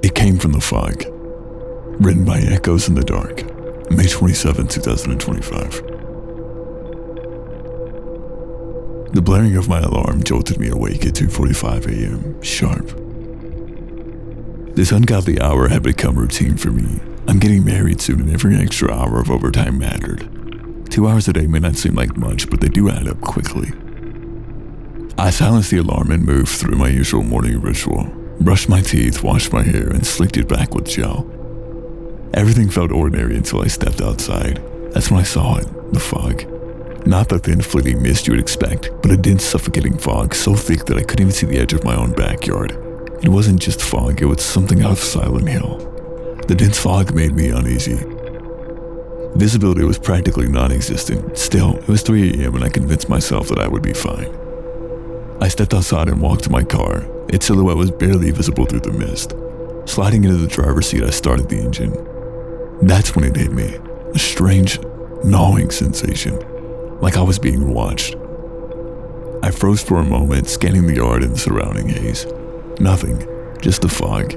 It came from the fog. Written by Echoes in the Dark, May 27, 2025. The blaring of my alarm jolted me awake at 2:45 a.m. sharp. This ungodly hour had become routine for me. I'm getting married soon and every extra hour of overtime mattered. 2 hours a day may not seem like much, but they do add up quickly. I silenced the alarm and moved through my usual morning ritual. Brushed my teeth, washed my hair, and slicked it back with gel. Everything felt ordinary until I stepped outside. That's when I saw it, the fog. Not the thin fleeting mist you would expect, but a dense suffocating fog so thick that I couldn't even see the edge of my own backyard. It wasn't just fog, it was something out of Silent Hill. The dense fog made me uneasy. Visibility was practically non-existent. Still, it was 3 a.m. and I convinced myself that I would be fine. I stepped outside and walked to my car. Its silhouette was barely visible through the mist. Sliding into the driver's seat, I started the engine. That's when it hit me. A strange, gnawing sensation, like I was being watched. I froze for a moment, scanning the yard and the surrounding haze. Nothing, just the fog,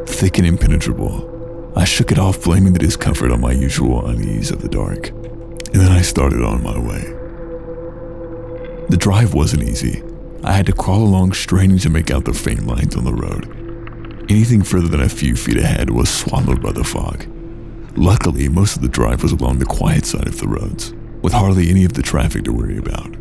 thick and impenetrable. I shook it off, blaming the discomfort on my usual unease of the dark. And then I started on my way. The drive wasn't easy. I had to crawl along, straining to make out the faint lines on the road. Anything further than a few feet ahead was swallowed by the fog. Luckily, most of the drive was along the quiet side of the roads, with hardly any of the traffic to worry about.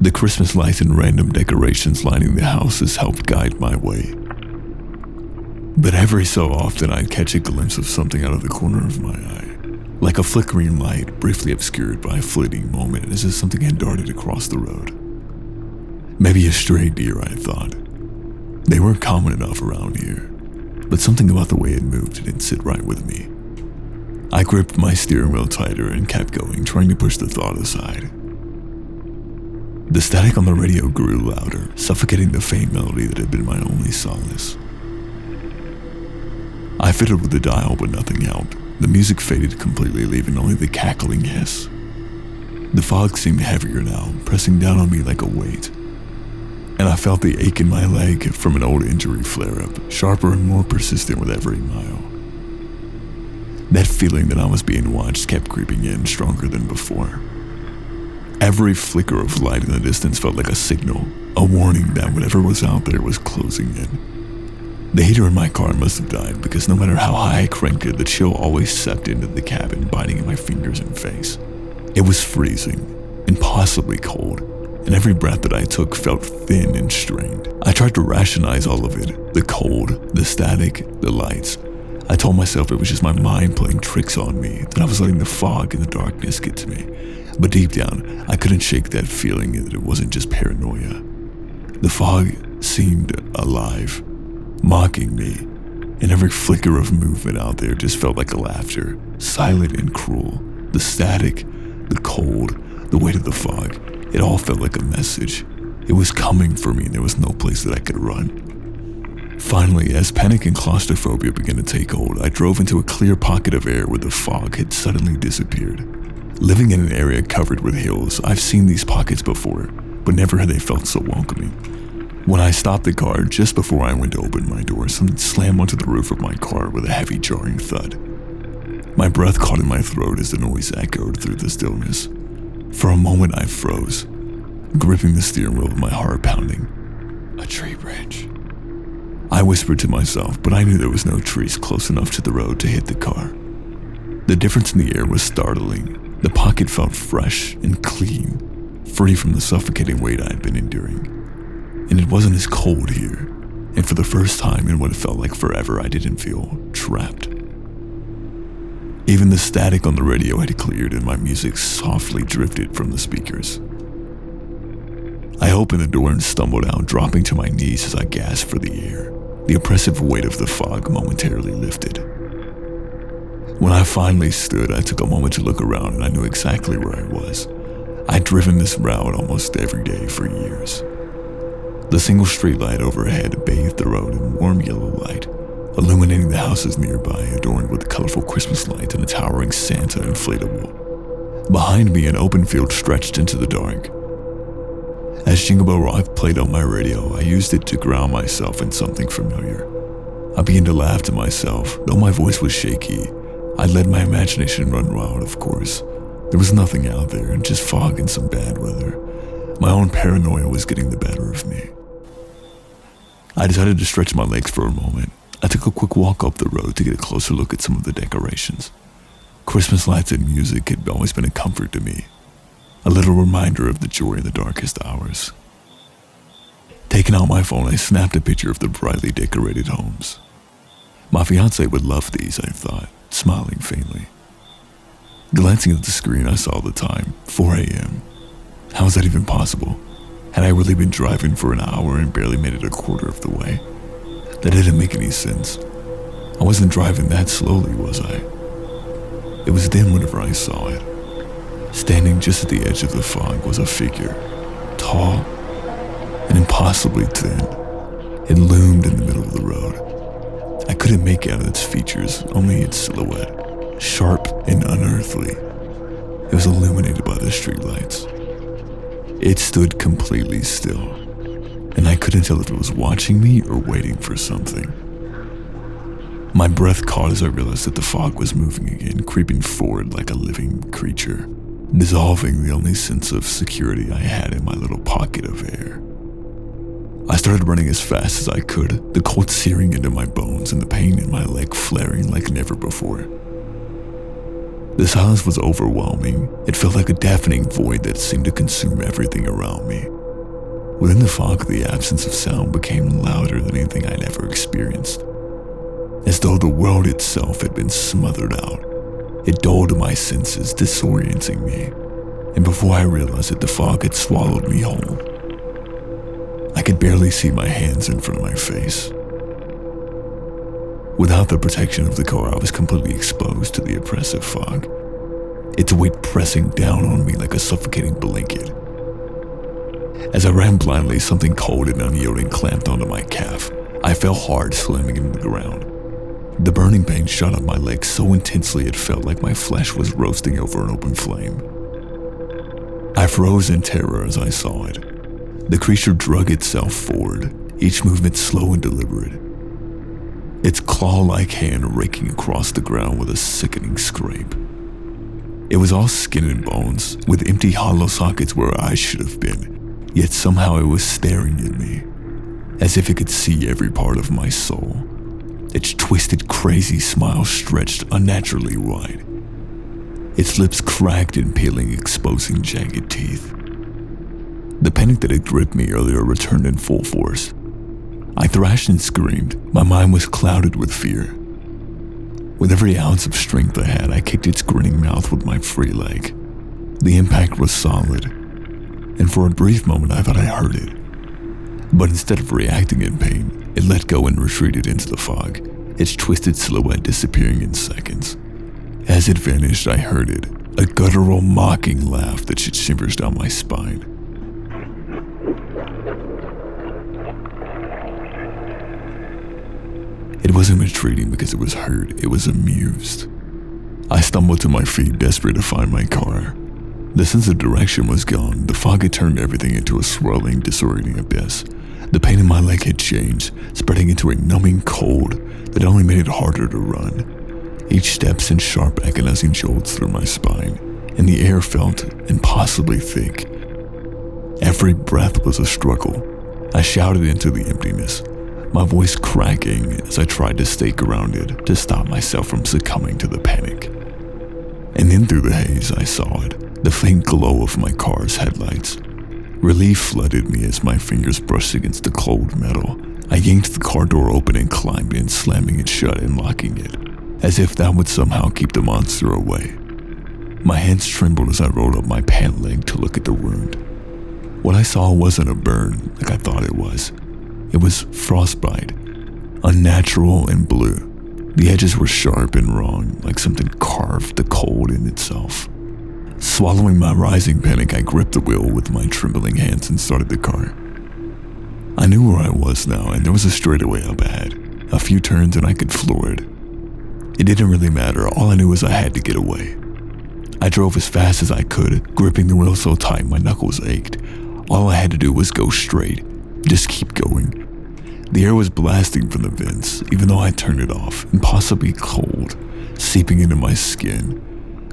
The Christmas lights and random decorations lining the houses helped guide my way. But every so often I'd catch a glimpse of something out of the corner of my eye, like a flickering light briefly obscured by a fleeting moment as if something had darted across the road. Maybe a stray deer, I thought. They weren't common enough around here, but something about the way it moved didn't sit right with me. I gripped my steering wheel tighter and kept going, trying to push the thought aside. The static on the radio grew louder, suffocating the faint melody that had been my only solace. I fiddled with the dial, but nothing helped. The music faded completely, leaving only the cackling hiss. The fog seemed heavier now, pressing down on me like a weight. And I felt the ache in my leg from an old injury flare-up, sharper and more persistent with every mile. That feeling that I was being watched kept creeping in, stronger than before. Every flicker of light in the distance felt like a signal, a warning that whatever was out there was closing in. The heater in my car must have died, because no matter how high I cranked it, the chill always seeped into the cabin, biting at my fingers and face. It was freezing, impossibly cold, and every breath that I took felt thin and strained. I tried to rationalize all of it, the cold, the static, the lights. I told myself it was just my mind playing tricks on me, that I was letting the fog and the darkness get to me. But deep down, I couldn't shake that feeling that it wasn't just paranoia. The fog seemed alive, mocking me, and every flicker of movement out there just felt like a laughter, silent and cruel. The static, the cold, the weight of the fog, it all felt like a message. It was coming for me and there was no place that I could run. Finally, as panic and claustrophobia began to take hold, I drove into a clear pocket of air where the fog had suddenly disappeared. Living in an area covered with hills, I've seen these pockets before, but never had they felt so welcoming. When I stopped the car just before I went to open my door, something slammed onto the roof of my car with a heavy jarring thud. My breath caught in my throat as the noise echoed through the stillness. For a moment I froze, gripping the steering wheel with my heart pounding. A tree branch. I whispered to myself, but I knew there was no trees close enough to the road to hit the car. The difference in the air was startling. The pocket felt fresh and clean, free from the suffocating weight I had been enduring. And it wasn't as cold here, and for the first time in what felt like forever, I didn't feel trapped. Even the static on the radio had cleared and my music softly drifted from the speakers. I opened the door and stumbled out, dropping to my knees as I gasped for the air. The oppressive weight of the fog momentarily lifted. When I finally stood, I took a moment to look around and I knew exactly where I was. I'd driven this route almost every day for years. The single streetlight overhead bathed the road in warm yellow light, illuminating the houses nearby, adorned with colorful Christmas lights and a towering Santa inflatable. Behind me, an open field stretched into the dark. As Jingle Bell Rock played on my radio, I used it to ground myself in something familiar. I began to laugh to myself. Though my voice was shaky, I let my imagination run wild, of course. There was nothing out there, just fog and some bad weather. My own paranoia was getting the better of me. I decided to stretch my legs for a moment. I took a quick walk up the road to get a closer look at some of the decorations. Christmas lights and music had always been a comfort to me, a little reminder of the joy in the darkest hours. Taking out my phone, I snapped a picture of the brightly decorated homes. My fiancé would love these, I thought, smiling faintly. Glancing at the screen, I saw the time, 4 a.m. How was that even possible? Had I really been driving for an hour and barely made it a quarter of the way? That didn't make any sense. I wasn't driving that slowly, was I? It was then whenever I saw it. Standing just at the edge of the fog was a figure, tall and impossibly thin. It loomed in the middle of the road. I couldn't make out its features, only its silhouette, sharp and unearthly. It was illuminated by the streetlights. It stood completely still, and I couldn't tell if it was watching me or waiting for something. My breath caught as I realized that the fog was moving again, creeping forward like a living creature, dissolving the only sense of security I had in my little pocket of air. I started running as fast as I could, the cold searing into my bones and the pain in my leg flaring like never before. The silence was overwhelming. It felt like a deafening void that seemed to consume everything around me. Within the fog, the absence of sound became louder than anything I'd ever experienced. As though the world itself had been smothered out. It dulled my senses, disorienting me. And before I realized it, the fog had swallowed me whole. I could barely see my hands in front of my face. Without the protection of the car, I was completely exposed to the oppressive fog, its weight pressing down on me like a suffocating blanket. As I ran blindly, something cold and unyielding clamped onto my calf. I fell hard, slamming into the ground. The burning pain shot up my leg so intensely it felt like my flesh was roasting over an open flame. I froze in terror as I saw it. The creature drug itself forward, each movement slow and deliberate. Its claw-like hand raking across the ground with a sickening scrape. It was all skin and bones, with empty hollow sockets where I should have been, yet somehow it was staring at me, as if it could see every part of my soul. Its twisted, crazy smile stretched unnaturally wide. Its lips cracked and peeling, exposing jagged teeth. The panic that had gripped me earlier returned in full force. I thrashed and screamed. My mind was clouded with fear. With every ounce of strength I had, I kicked its grinning mouth with my free leg. The impact was solid, and for a brief moment I thought I heard it. But instead of reacting in pain, it let go and retreated into the fog, its twisted silhouette disappearing in seconds. As it vanished, I heard it, a guttural, mocking laugh that shed shivers down my spine. It wasn't retreating because it was hurt, it was amused. I stumbled to my feet, desperate to find my car. The sense of direction was gone. The fog had turned everything into a swirling, disorienting abyss. The pain in my leg had changed, spreading into a numbing cold that only made it harder to run. Each step sent sharp, agonizing jolts through my spine, and the air felt impossibly thick. Every breath was a struggle. I shouted into the emptiness, my voice cracking as I tried to stay grounded to stop myself from succumbing to the panic. And then through the haze, I saw it, the faint glow of my car's headlights. Relief flooded me as my fingers brushed against the cold metal. I yanked the car door open and climbed in, slamming it shut and locking it, as if that would somehow keep the monster away. My hands trembled as I rolled up my pant leg to look at the wound. What I saw wasn't a burn like I thought it was. It was frostbite, unnatural and blue. The edges were sharp and wrong, like something carved the cold in itself. Swallowing my rising panic, I gripped the wheel with my trembling hands and started the car. I knew where I was now, and there was a straightaway up ahead. A few turns and I could floor it. It didn't really matter. All I knew was I had to get away. I drove as fast as I could, gripping the wheel so tight my knuckles ached. All I had to do was go straight. Just keep going. The air was blasting from the vents, even though I turned it off, impossibly cold, seeping into my skin.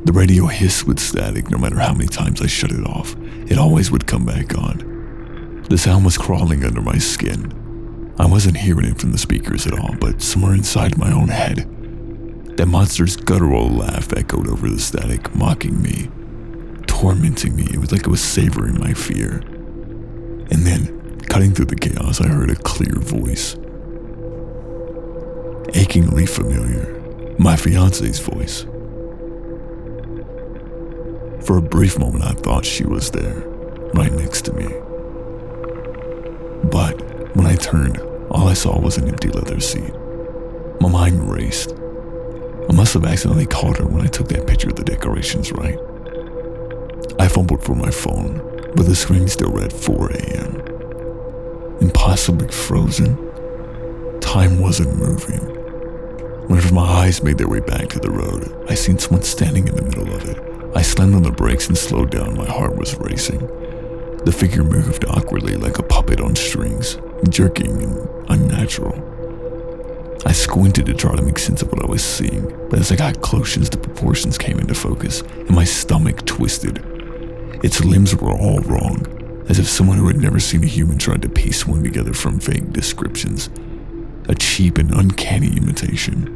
The radio hissed with static no matter how many times I shut it off. It always would come back on. The sound was crawling under my skin. I wasn't hearing it from the speakers at all, but somewhere inside my own head, that monster's guttural laugh echoed over the static, mocking me, tormenting me. It was like it was savoring my fear. And then, cutting through the chaos, I heard a clear voice. Achingly familiar. My fiance's voice. For a brief moment, I thought she was there, right next to me. But when I turned, all I saw was an empty leather seat. My mind raced. I must have accidentally called her when I took that picture of the decorations, right? I fumbled for my phone, but the screen still read 4 a.m. Impossibly frozen. Time wasn't moving. Whenever my eyes made their way back to the road, I seen someone standing in the middle of it. I slammed on the brakes and slowed down. My heart was racing. The figure moved awkwardly like a puppet on strings, jerking and unnatural. I squinted to try to make sense of what I was seeing, but as I got closer, the proportions came into focus and my stomach twisted. Its limbs were all wrong, as if someone who had never seen a human tried to piece one together from vague descriptions. A cheap and uncanny imitation.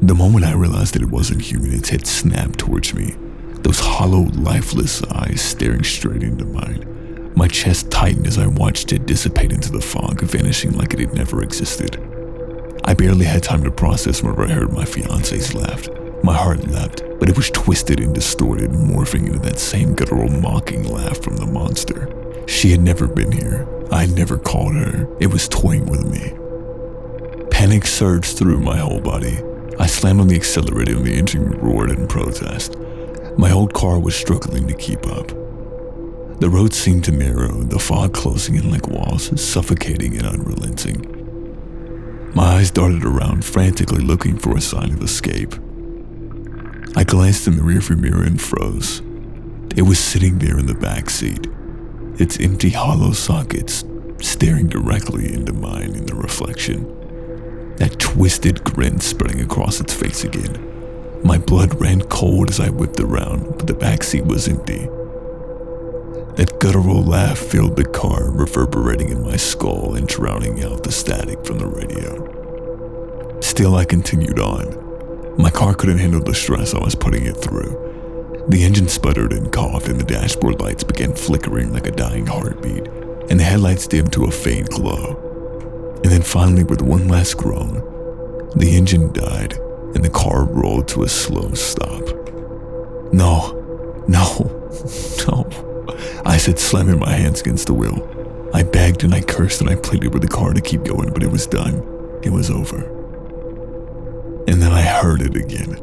The moment I realized that it wasn't human, its head snapped towards me, those hollow, lifeless eyes staring straight into mine. My chest tightened as I watched it dissipate into the fog, vanishing like it had never existed. I barely had time to process whenever I heard my fiance's laugh. My heart leapt, but it was twisted and distorted, morphing into that same guttural mocking laugh from the monster. She had never been here. I had never called her. It was toying with me. Panic surged through my whole body. I slammed on the accelerator and the engine roared in protest. My old car was struggling to keep up. The road seemed to narrow, the fog closing in like walls, suffocating and unrelenting. My eyes darted around, frantically looking for a sign of escape. I glanced in the rearview mirror and froze. It was sitting there in the back seat, its empty hollow sockets staring directly into mine in the reflection. That twisted grin spreading across its face again. My blood ran cold as I whipped around, but the backseat was empty. That guttural laugh filled the car, reverberating in my skull and drowning out the static from the radio. Still, I continued on. My car couldn't handle the stress I was putting it through. The engine sputtered and coughed, and the dashboard lights began flickering like a dying heartbeat, and the headlights dimmed to a faint glow. And then finally, with one last groan, the engine died and the car rolled to a slow stop. No, I said, slamming my hands against the wheel. I begged and I cursed and I pleaded with the car to keep going, but it was done. It was over. And then I heard it again.